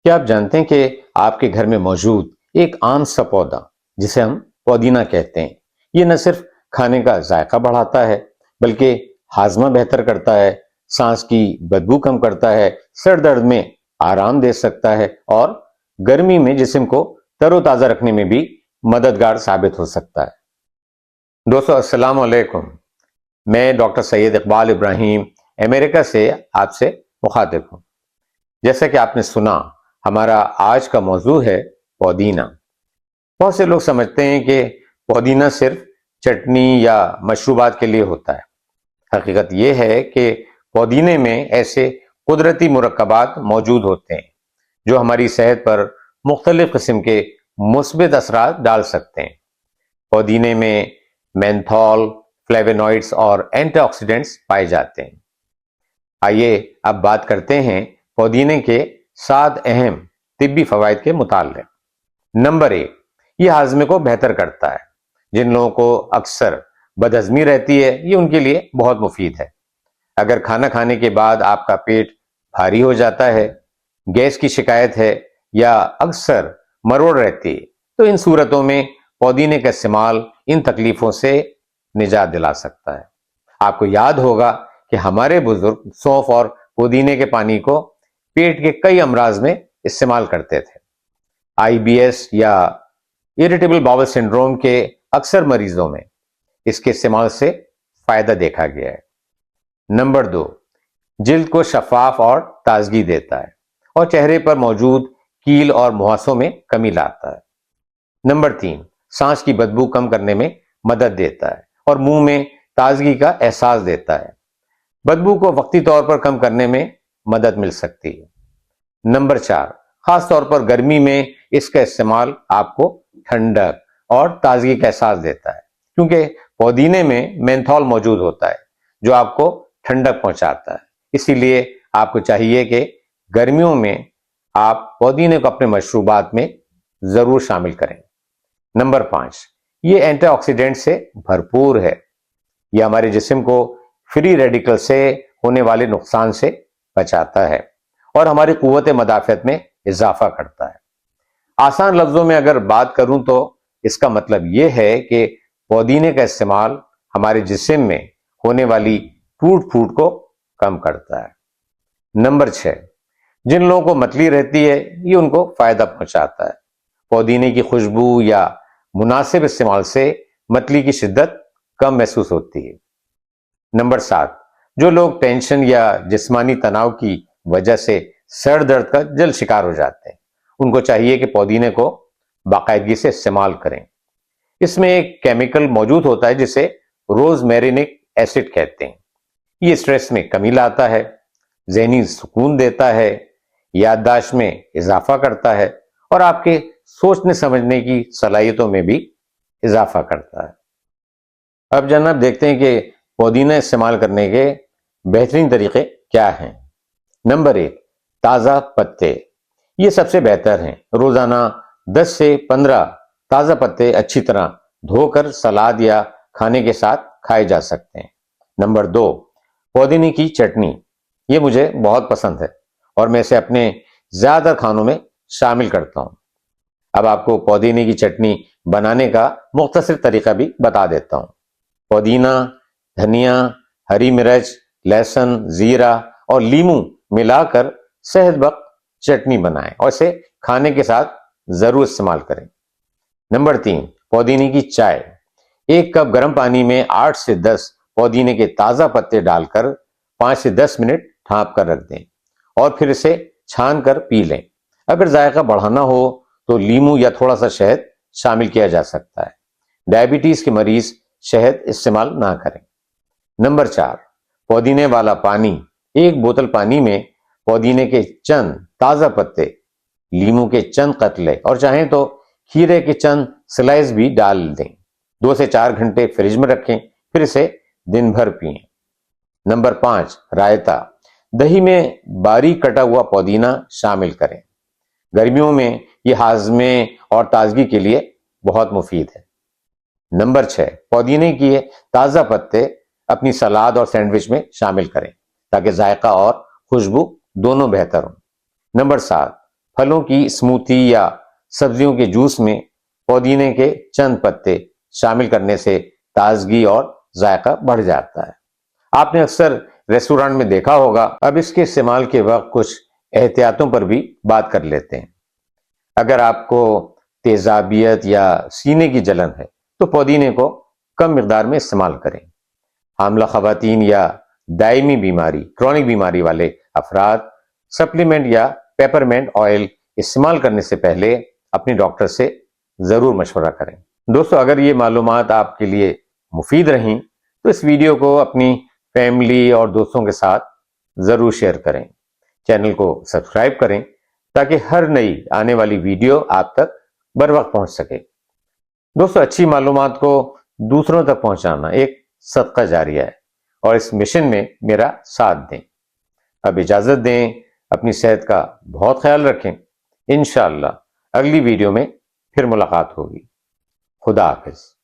کیا آپ جانتے ہیں کہ آپ کے گھر میں موجود ایک عام سا پودا جسے ہم پودینہ کہتے ہیں، یہ نہ صرف کھانے کا ذائقہ بڑھاتا ہے بلکہ ہاضمہ بہتر کرتا ہے، سانس کی بدبو کم کرتا ہے، سر درد میں آرام دے سکتا ہے اور گرمی میں جسم کو تر و تازہ رکھنے میں بھی مددگار ثابت ہو سکتا ہے۔ دوستو السلام علیکم، میں ڈاکٹر سید اقبال ابراہیم امریکہ سے آپ سے مخاطب ہوں۔ جیسا کہ آپ نے سنا، ہمارا آج کا موضوع ہے پودینہ۔ بہت سے لوگ سمجھتے ہیں کہ پودینہ صرف چٹنی یا مشروبات کے لیے ہوتا ہے۔ حقیقت یہ ہے کہ پودینے میں ایسے قدرتی مرکبات موجود ہوتے ہیں جو ہماری صحت پر مختلف قسم کے مثبت اثرات ڈال سکتے ہیں۔ پودینے میں مینتھول، فلیونوئڈز اور اینٹی آکسیڈنٹس پائے جاتے ہیں۔ آئیے اب بات کرتے ہیں پودینے کے 7 اہم طبی فوائد کے متعلق۔ نمبر 1، یہ ہاضمے کو بہتر کرتا ہے۔ جن لوگوں کو اکثر بدہضمی رہتی ہے، یہ ان کے لیے بہت مفید ہے۔ اگر کھانا کھانے کے بعد آپ کا پیٹ بھاری ہو جاتا ہے، گیس کی شکایت ہے یا اکثر مروڑ رہتی ہے، تو ان صورتوں میں پودینے کا استعمال ان تکلیفوں سے نجات دلا سکتا ہے۔ آپ کو یاد ہوگا کہ ہمارے بزرگ سونف اور پودینے کے پانی کو پیٹ کے کئی امراض میں استعمال کرتے تھے۔ IBS یا اریٹیبل باول سنڈروم کے اکثر مریضوں میں اس کے استعمال سے فائدہ دیکھا گیا ہے۔ نمبر 2، جلد کو شفاف اور تازگی دیتا ہے اور چہرے پر موجود کیل اور مہاسوں میں کمی لاتا ہے۔ نمبر 3، سانس کی بدبو کم کرنے میں مدد دیتا ہے اور منہ میں تازگی کا احساس دیتا ہے۔ بدبو کو وقتی طور پر کم کرنے میں مدد مل سکتی ہے۔ نمبر 4، خاص طور پر گرمی میں اس کا استعمال آپ کو ٹھنڈک اور تازگی کا احساس دیتا ہے، کیونکہ پودینے میں مینتھول موجود ہوتا ہے جو آپ کو ٹھنڈک پہنچاتا ہے۔ اسی لیے آپ کو چاہیے کہ گرمیوں میں آپ پودینے کو اپنے مشروبات میں ضرور شامل کریں۔ نمبر 5، یہ اینٹی آکسیڈنٹ سے بھرپور ہے۔ یہ ہمارے جسم کو فری ریڈیکل سے ہونے والے نقصان سے بچاتا ہے اور ہماری قوت مدافعت میں اضافہ کرتا ہے۔ آسان لفظوں میں اگر بات کروں تو اس کا مطلب یہ ہے کہ پودینے کا استعمال ہمارے جسم میں ہونے والی ٹوٹ پھوٹ کو کم کرتا ہے۔ نمبر 6، جن لوگوں کو متلی رہتی ہے، یہ ان کو فائدہ پہنچاتا ہے۔ پودینے کی خوشبو یا مناسب استعمال سے متلی کی شدت کم محسوس ہوتی ہے۔ نمبر 7، جو لوگ ٹینشن یا جسمانی تناؤ کی وجہ سے سر درد کا جلد شکار ہو جاتے ہیں، ان کو چاہیے کہ پودینے کو باقاعدگی سے استعمال کریں۔ اس میں ایک کیمیکل موجود ہوتا ہے جسے روز میرینک ایسڈ کہتے ہیں۔ یہ اسٹریس میں کمی لاتا ہے، ذہنی سکون دیتا ہے، یادداشت میں اضافہ کرتا ہے اور آپ کے سوچنے سمجھنے کی صلاحیتوں میں بھی اضافہ کرتا ہے۔ اب جناب دیکھتے ہیں کہ پودینہ استعمال کرنے کے بہترین طریقے کیا ہیں۔ نمبر 1، تازہ پتے۔ یہ سب سے بہتر ہیں۔ روزانہ 10 سے 15 تازہ پتے اچھی طرح دھو کر سلاد یا کھانے کے ساتھ کھائے جا سکتے ہیں۔ نمبر 2، پودینے کی چٹنی۔ یہ مجھے بہت پسند ہے اور میں اسے اپنے زیادہ کھانوں میں شامل کرتا ہوں۔ اب آپ کو پودینے کی چٹنی بنانے کا مختصر طریقہ بھی بتا دیتا ہوں۔ پودینہ، دھنیا، ہری مرچ، لہسن، زیرہ اور لیموں ملا کر صحت بخش چٹنی بنائیں اور اسے کھانے کے ساتھ ضرور استعمال کریں۔ نمبر 3، پودینے کی چائے۔ 1 کپ گرم پانی میں 8 سے 10 پودینے کے تازہ پتے ڈال کر 5 سے 10 منٹ ڈھانپ کر رکھ دیں اور پھر اسے چھان کر پی لیں۔ اگر ذائقہ بڑھانا ہو تو لیموں یا تھوڑا سا شہد شامل کیا جا سکتا ہے۔ ڈائبٹیز کے مریض شہد استعمال نہ کریں۔ نمبر 4، پودینے والا پانی۔ 1 بوتل پانی میں پودینے کے چند تازہ پتے، لیموں کے چند قطرے اور چاہیں تو کھیرے کے چند سلائس بھی ڈال دیں۔ 2 سے 4 گھنٹے فریج میں رکھیں، پھر اسے دن بھر پئیں۔ نمبر 5، رائتا۔ دہی میں باریک کٹا ہوا پودینہ شامل کریں۔ گرمیوں میں یہ ہاضمے اور تازگی کے لیے بہت مفید ہے۔ نمبر 6، پودینے کے تازہ پتے اپنی سلاد اور سینڈوچ میں شامل کریں تاکہ ذائقہ اور خوشبو دونوں بہتر ہوں۔ نمبر 7، پھلوں کی اسموتھی یا سبزیوں کے جوس میں پودینے کے چند پتے شامل کرنے سے تازگی اور ذائقہ بڑھ جاتا ہے۔ آپ نے اکثر ریسٹورانٹ میں دیکھا ہوگا۔ اب اس کے استعمال کے وقت کچھ احتیاطوں پر بھی بات کر لیتے ہیں۔ اگر آپ کو تیزابیت یا سینے کی جلن ہے تو پودینے کو کم مقدار میں استعمال کریں۔ حاملہ خواتین یا دائمی بیماری، کرونک بیماری والے افراد سپلیمنٹ یا پیپرمنٹ آئل استعمال کرنے سے پہلے اپنے ڈاکٹر سے ضرور مشورہ کریں۔ دوستو، اگر یہ معلومات آپ کے لیے مفید رہیں تو اس ویڈیو کو اپنی فیملی اور دوستوں کے ساتھ ضرور شیئر کریں۔ چینل کو سبسکرائب کریں تاکہ ہر نئی آنے والی ویڈیو آپ تک بر وقت پہنچ سکے۔ دوستو، اچھی معلومات کو دوسروں تک پہنچانا ایک صدقہ جاریہ ہے اور اس مشن میں میرا ساتھ دیں۔ اب اجازت دیں، اپنی صحت کا بہت خیال رکھیں۔ انشاءاللہ اگلی ویڈیو میں پھر ملاقات ہوگی۔ خدا حافظ۔